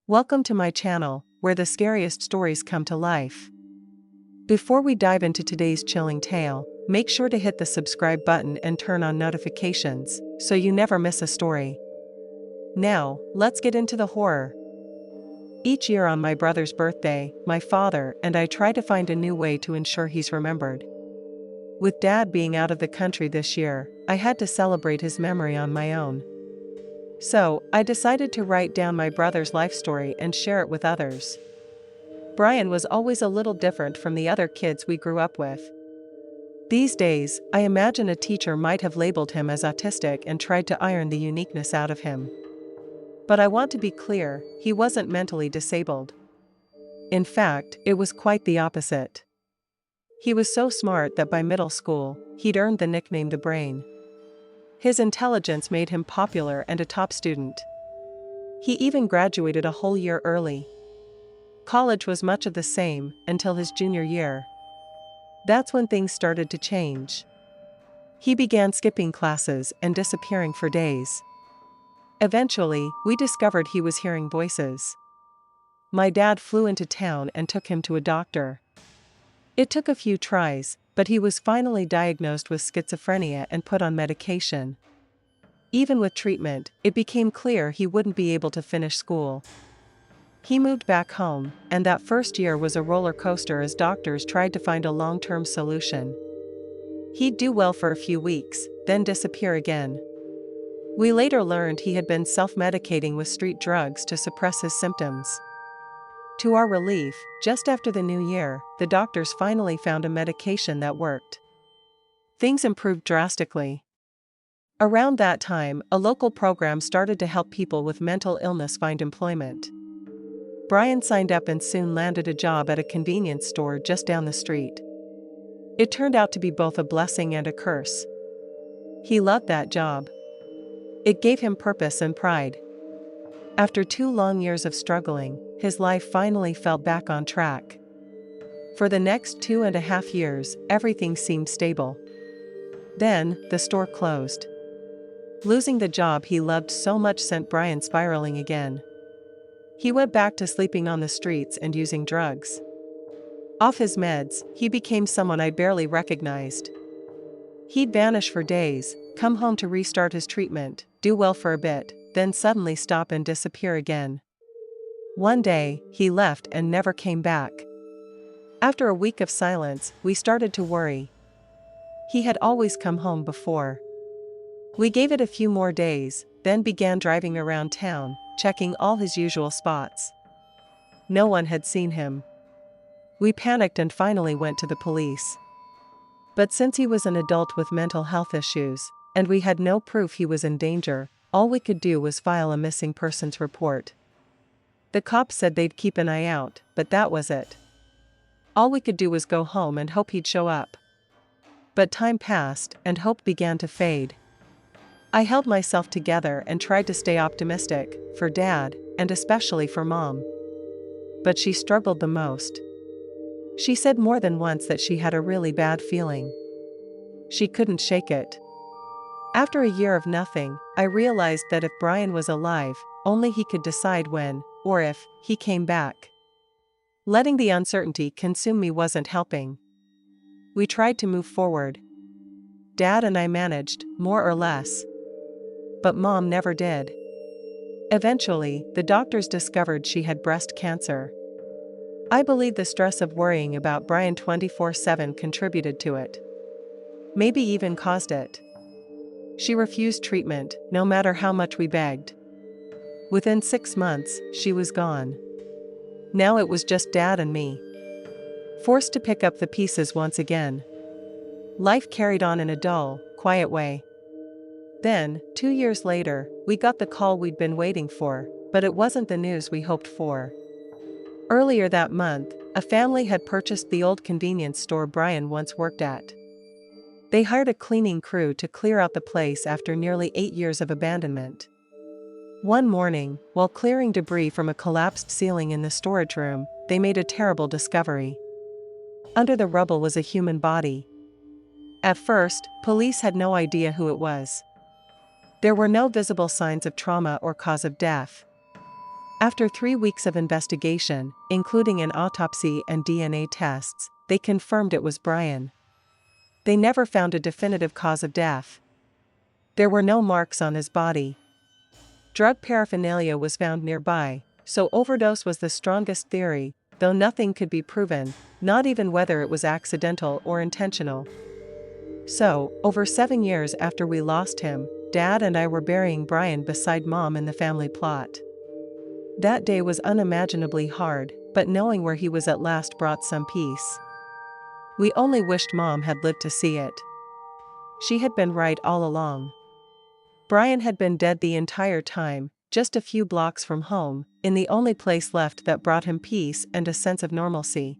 Welcome to my channel, where the scariest stories come to life. Before we dive into today's chilling tale, make sure to hit the subscribe button and turn on notifications, so you never miss a story. Now, let's get into the horror. Each year on my brother's birthday, my father and I try to find a new way to ensure he's remembered. With Dad being out of the country this year, I had to celebrate his memory on my own. So, I decided to write down my brother's life story and share it with others. Brian was always a little different from the other kids we grew up with. These days, I imagine a teacher might have labeled him as autistic and tried to iron the uniqueness out of him. But I want to be clear, he wasn't mentally disabled. In fact, it was quite the opposite. He was so smart that by middle school, he'd earned the nickname the Brain. His intelligence made him popular and a top student. He even graduated a whole year early. College was much of the same until his junior year. That's when things started to change. He began skipping classes and disappearing for days. Eventually, we discovered he was hearing voices. My dad flew into town and took him to a doctor. It took a few tries, but he was finally diagnosed with schizophrenia and put on medication. Even with treatment, it became clear he wouldn't be able to finish school. He moved back home, and that first year was a roller coaster as doctors tried to find a long-term solution. He'd do well for a few weeks, then disappear again. We later learned he had been self-medicating with street drugs to suppress his symptoms. To our relief, just after the new year, the doctors finally found a medication that worked. Things improved drastically. Around that time, a local program started to help people with mental illness find employment. Brian signed up and soon landed a job at a convenience store just down the street. It turned out to be both a blessing and a curse. He loved that job. It gave him purpose and pride. After 2 long years of struggling, his life finally fell back on track. For the next 2.5 years, everything seemed stable. Then, the store closed. Losing the job he loved so much sent Brian spiraling again. He went back to sleeping on the streets and using drugs. Off his meds, he became someone I barely recognized. He'd vanish for days, come home to restart his treatment, do well for a bit, then suddenly stop and disappear again. One day, he left and never came back. After a week of silence, we started to worry. He had always come home before. We gave it a few more days, then began driving around town, checking all his usual spots. No one had seen him. We panicked and finally went to the police. But since he was an adult with mental health issues, and we had no proof he was in danger, all we could do was file a missing persons report. The cops said they'd keep an eye out, but that was it. All we could do was go home and hope he'd show up. But time passed, and hope began to fade. I held myself together and tried to stay optimistic, for Dad, and especially for Mom. But she struggled the most. She said more than once that she had a really bad feeling. She couldn't shake it. After a year of nothing, I realized that if Brian was alive, only he could decide when, or if, he came back. Letting the uncertainty consume me wasn't helping. We tried to move forward. Dad and I managed, more or less. But Mom never did. Eventually, the doctors discovered she had breast cancer. I believe the stress of worrying about Brian 24/7 contributed to it. Maybe even caused it. She refused treatment, no matter how much we begged. Within 6 months, she was gone. Now it was just Dad and me. Forced to pick up the pieces once again. Life carried on in a dull, quiet way. Then, 2 years later, we got the call we'd been waiting for, but it wasn't the news we hoped for. Earlier that month, a family had purchased the old convenience store Brian once worked at. They hired a cleaning crew to clear out the place after nearly 8 years of abandonment. One morning, while clearing debris from a collapsed ceiling in the storage room, they made a terrible discovery. Under the rubble was a human body. At first, police had no idea who it was. There were no visible signs of trauma or cause of death. After 3 weeks of investigation, including an autopsy and DNA tests, they confirmed it was Brian. They never found a definitive cause of death. There were no marks on his body. Drug paraphernalia was found nearby, so overdose was the strongest theory, though nothing could be proven, not even whether it was accidental or intentional. So, over 7 years after we lost him, Dad and I were burying Brian beside Mom in the family plot. That day was unimaginably hard, but knowing where he was at last brought some peace. We only wished Mom had lived to see it. She had been right all along. Brian had been dead the entire time, just a few blocks from home, in the only place left that brought him peace and a sense of normalcy.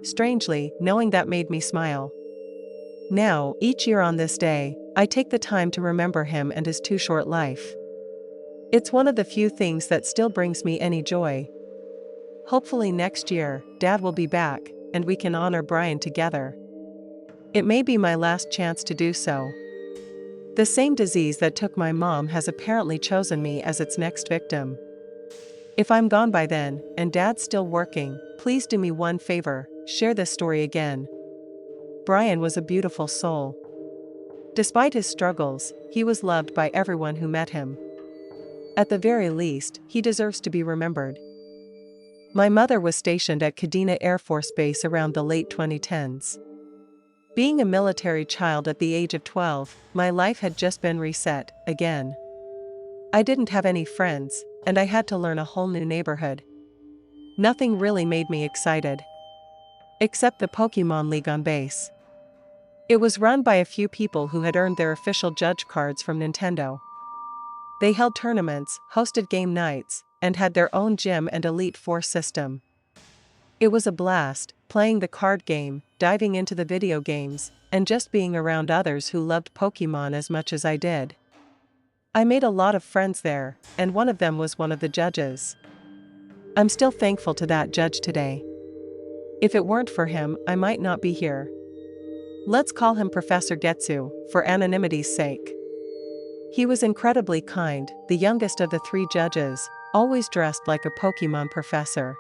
Strangely, knowing that made me smile. Now, each year on this day, I take the time to remember him and his too short life. It's one of the few things that still brings me any joy. Hopefully next year, Dad will be back, and we can honor Brian together. It may be my last chance to do so. The same disease that took my mom has apparently chosen me as its next victim. If I'm gone by then, and Dad's still working, please do me one favor, share this story again. Brian was a beautiful soul. Despite his struggles, he was loved by everyone who met him. At the very least, he deserves to be remembered. My mother was stationed at Kadena Air Force Base around the late 2010s. Being a military child at the age of 12, my life had just been reset, again. I didn't have any friends, and I had to learn a whole new neighborhood. Nothing really made me excited. Except the Pokemon League on base. It was run by a few people who had earned their official judge cards from Nintendo. They held tournaments, hosted game nights, and had their own gym and Elite Four system. It was a blast, playing the card game, diving into the video games, and just being around others who loved Pokemon as much as I did. I made a lot of friends there, and one of them was one of the judges. I'm still thankful to that judge today. If it weren't for him, I might not be here. Let's call him Professor Getsu, for anonymity's sake. He was incredibly kind, the youngest of the 3 judges, always dressed like a Pokemon professor.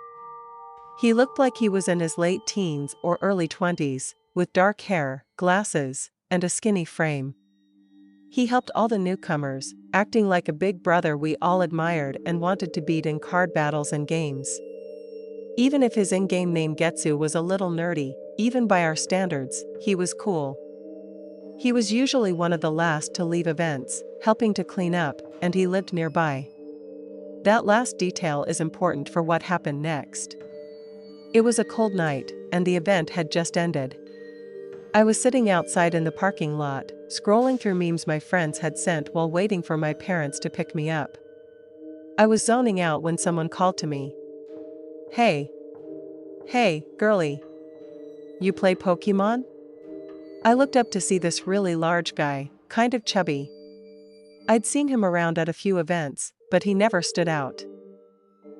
He looked like he was in his late teens or early 20s, with dark hair, glasses, and a skinny frame. He helped all the newcomers, acting like a big brother we all admired and wanted to beat in card battles and games. Even if his in-game name Getsu was a little nerdy, even by our standards, he was cool. He was usually one of the last to leave events, helping to clean up, and he lived nearby. That last detail is important for what happened next. It was a cold night, and the event had just ended. I was sitting outside in the parking lot, scrolling through memes my friends had sent while waiting for my parents to pick me up. I was zoning out when someone called to me. Hey, girlie. You play Pokemon? I looked up to see this really large guy, kind of chubby. I'd seen him around at a few events, but he never stood out.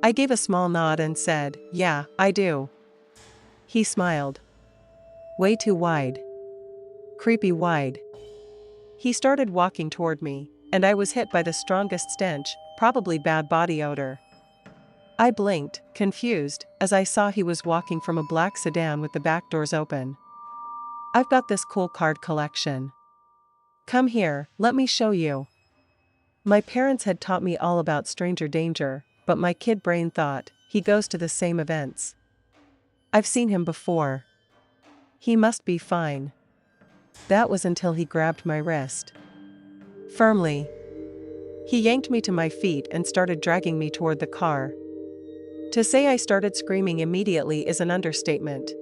I gave a small nod and said, "Yeah, I do." He smiled. Way too wide. Creepy wide. He started walking toward me, and I was hit by the strongest stench, probably bad body odor. I blinked, confused, as I saw he was walking from a black sedan with the back doors open. I've got this cool card collection. Come here, let me show you. My parents had taught me all about stranger danger, but my kid brain thought, he goes to the same events. I've seen him before. He must be fine. That was until he grabbed my wrist. Firmly. He yanked me to my feet and started dragging me toward the car. To say I started screaming immediately is an understatement.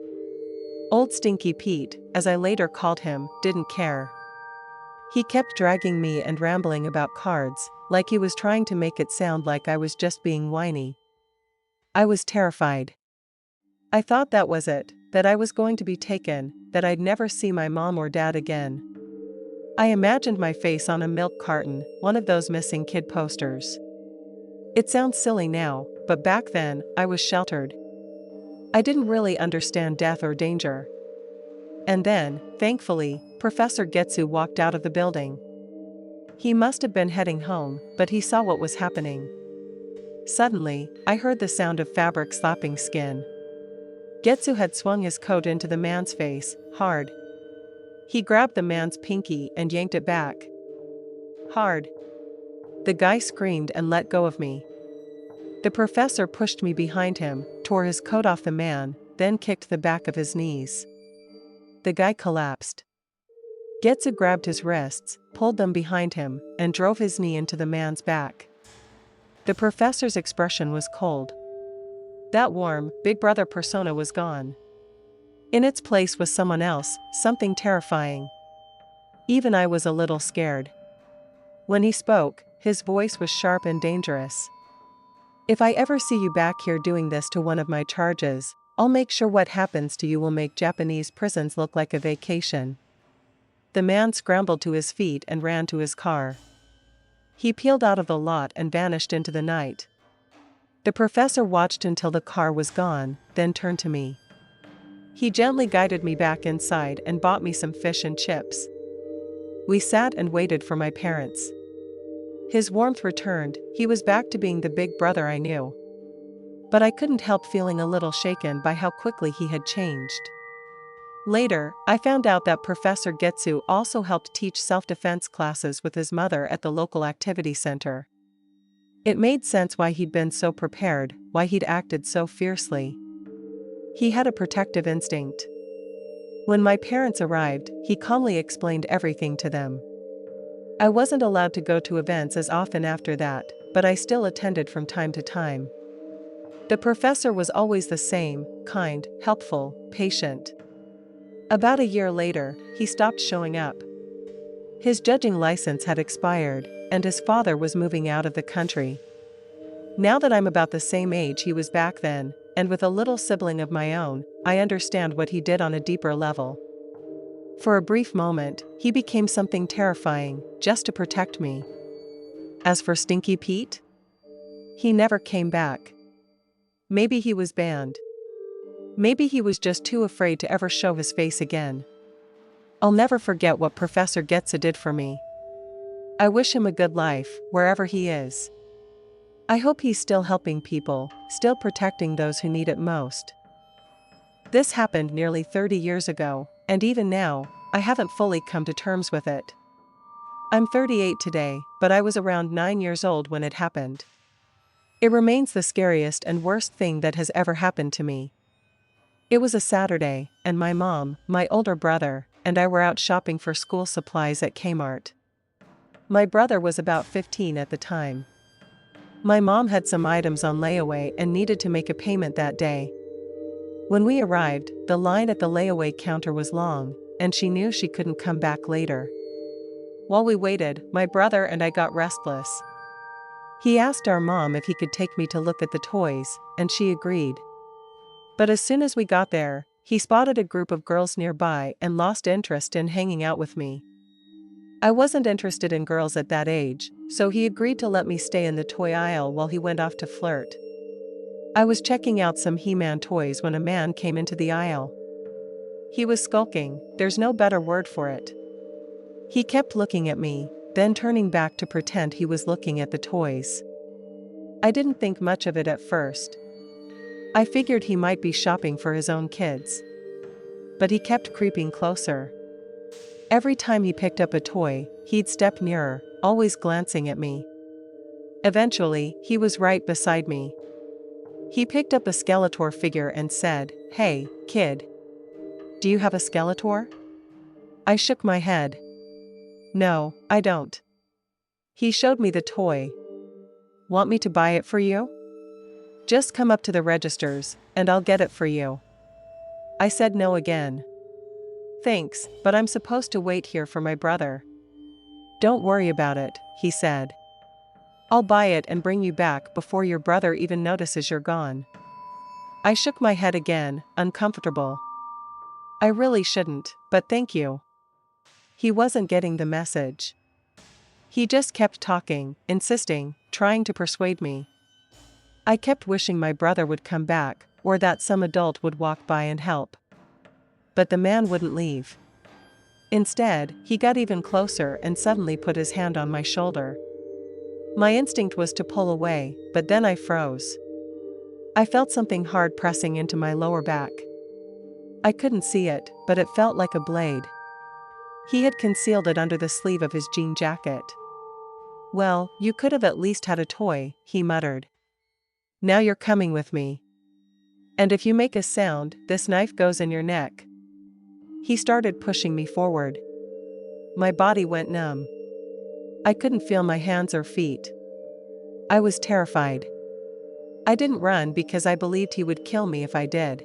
Old Stinky Pete, as I later called him, didn't care. He kept dragging me and rambling about cards, like he was trying to make it sound like I was just being whiny. I was terrified. I thought that was it, that I was going to be taken, that I'd never see my mom or dad again. I imagined my face on a milk carton, one of those missing kid posters. It sounds silly now, but back then, I was sheltered. I didn't really understand death or danger. And then, thankfully, Professor Getsu walked out of the building. He must have been heading home, but he saw what was happening. Suddenly, I heard the sound of fabric slapping skin. Getsu had swung his coat into the man's face, hard. He grabbed the man's pinky and yanked it back. Hard. The guy screamed and let go of me. The professor pushed me behind him, tore his coat off the man, then kicked the back of his knees. The guy collapsed. Getsu grabbed his wrists, pulled them behind him, and drove his knee into the man's back. The professor's expression was cold. That warm, big brother persona was gone. In its place was someone else, something terrifying. Even I was a little scared. When he spoke, his voice was sharp and dangerous. If I ever see you back here doing this to one of my charges, I'll make sure what happens to you will make Japanese prisons look like a vacation. The man scrambled to his feet and ran to his car. He peeled out of the lot and vanished into the night. The professor watched until the car was gone, then turned to me. He gently guided me back inside and bought me some fish and chips. We sat and waited for my parents. His warmth returned, he was back to being the big brother I knew. But I couldn't help feeling a little shaken by how quickly he had changed. Later, I found out that Professor Getsu also helped teach self-defense classes with his mother at the local activity center. It made sense why he'd been so prepared, why he'd acted so fiercely. He had a protective instinct. When my parents arrived, he calmly explained everything to them. I wasn't allowed to go to events as often after that, but I still attended from time to time. The professor was always the same, kind, helpful, patient. About a year later, he stopped showing up. His judging license had expired, and his father was moving out of the country. Now that I'm about the same age he was back then, and with a little sibling of my own, I understand what he did on a deeper level. For a brief moment, he became something terrifying, just to protect me. As for Stinky Pete? He never came back. Maybe he was banned. Maybe he was just too afraid to ever show his face again. I'll never forget what Professor Getsu did for me. I wish him a good life, wherever he is. I hope he's still helping people, still protecting those who need it most. This happened nearly 30 years ago, and even now, I haven't fully come to terms with it. I'm 38 today, but I was around 9 years old when it happened. It remains the scariest and worst thing that has ever happened to me. It was a Saturday, and my mom, my older brother, and I were out shopping for school supplies at Kmart. My brother was about 15 at the time. My mom had some items on layaway and needed to make a payment that day. When we arrived, the line at the layaway counter was long, and she knew she couldn't come back later. While we waited, my brother and I got restless. He asked our mom if he could take me to look at the toys, and she agreed. But as soon as we got there, he spotted a group of girls nearby and lost interest in hanging out with me. I wasn't interested in girls at that age, so he agreed to let me stay in the toy aisle while he went off to flirt. I was checking out some He-Man toys when a man came into the aisle. He was skulking, there's no better word for it. He kept looking at me, then turning back to pretend he was looking at the toys. I didn't think much of it at first. I figured he might be shopping for his own kids. But he kept creeping closer. Every time he picked up a toy, he'd step nearer, always glancing at me. Eventually, he was right beside me. He picked up a Skeletor figure and said, "Hey, kid. Do you have a Skeletor?" I shook my head. "No, I don't." He showed me the toy. "Want me to buy it for you?" "Just come up to the registers, and I'll get it for you." I said no again. "Thanks, but I'm supposed to wait here for my brother." "Don't worry about it," he said. "I'll buy it and bring you back before your brother even notices you're gone." I shook my head again, uncomfortable. I really shouldn't, but thank you. He wasn't getting the message. He just kept talking, insisting, trying to persuade me. I kept wishing my brother would come back, or that some adult would walk by and help. But the man wouldn't leave. Instead, he got even closer and suddenly put his hand on my shoulder. My instinct was to pull away, but then I froze. I felt something hard pressing into my lower back. I couldn't see it, but it felt like a blade. He had concealed it under the sleeve of his jean jacket. "Well, you could have at least had a toy," he muttered. "Now you're coming with me. And if you make a sound, this knife goes in your neck." He started pushing me forward. My body went numb. I couldn't feel my hands or feet. I was terrified. I didn't run because I believed he would kill me if I did.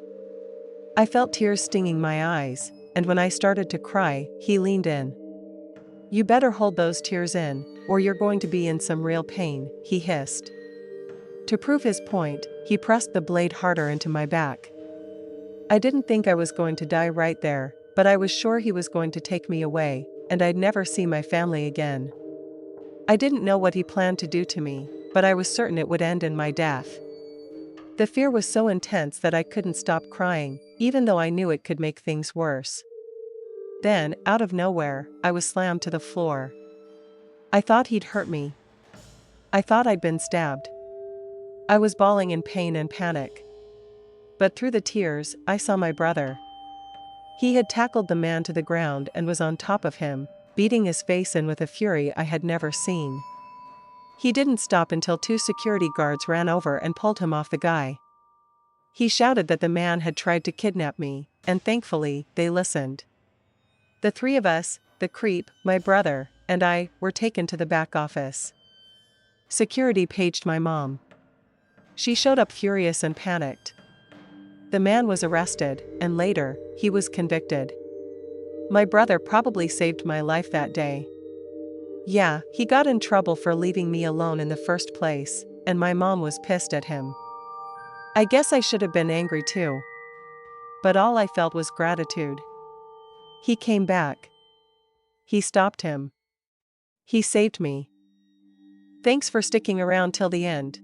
I felt tears stinging my eyes, and when I started to cry, he leaned in. "You better hold those tears in, or you're going to be in some real pain," he hissed. To prove his point, he pressed the blade harder into my back. I didn't think I was going to die right there, but I was sure he was going to take me away, and I'd never see my family again. I didn't know what he planned to do to me, but I was certain it would end in my death. The fear was so intense that I couldn't stop crying, even though I knew it could make things worse. Then, out of nowhere, I was slammed to the floor. I thought he'd hurt me. I thought I'd been stabbed. I was bawling in pain and panic. But through the tears, I saw my brother. He had tackled the man to the ground and was on top of him, beating his face in with a fury I had never seen. He didn't stop until 2 security guards ran over and pulled him off the guy. He shouted that the man had tried to kidnap me, and thankfully, they listened. The 3 of us, the creep, my brother, and I, were taken to the back office. Security paged my mom. She showed up furious and panicked. The man was arrested, and later, he was convicted. My brother probably saved my life that day. Yeah, he got in trouble for leaving me alone in the first place, and my mom was pissed at him. I guess I should have been angry too. But all I felt was gratitude. He came back. He stopped him. He saved me. Thanks for sticking around till the end.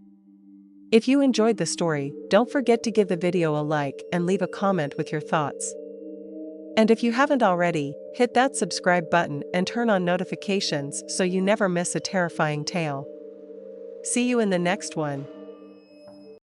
If you enjoyed the story, don't forget to give the video a like and leave a comment with your thoughts. And if you haven't already, hit that subscribe button and turn on notifications so you never miss a terrifying tale. See you in the next one.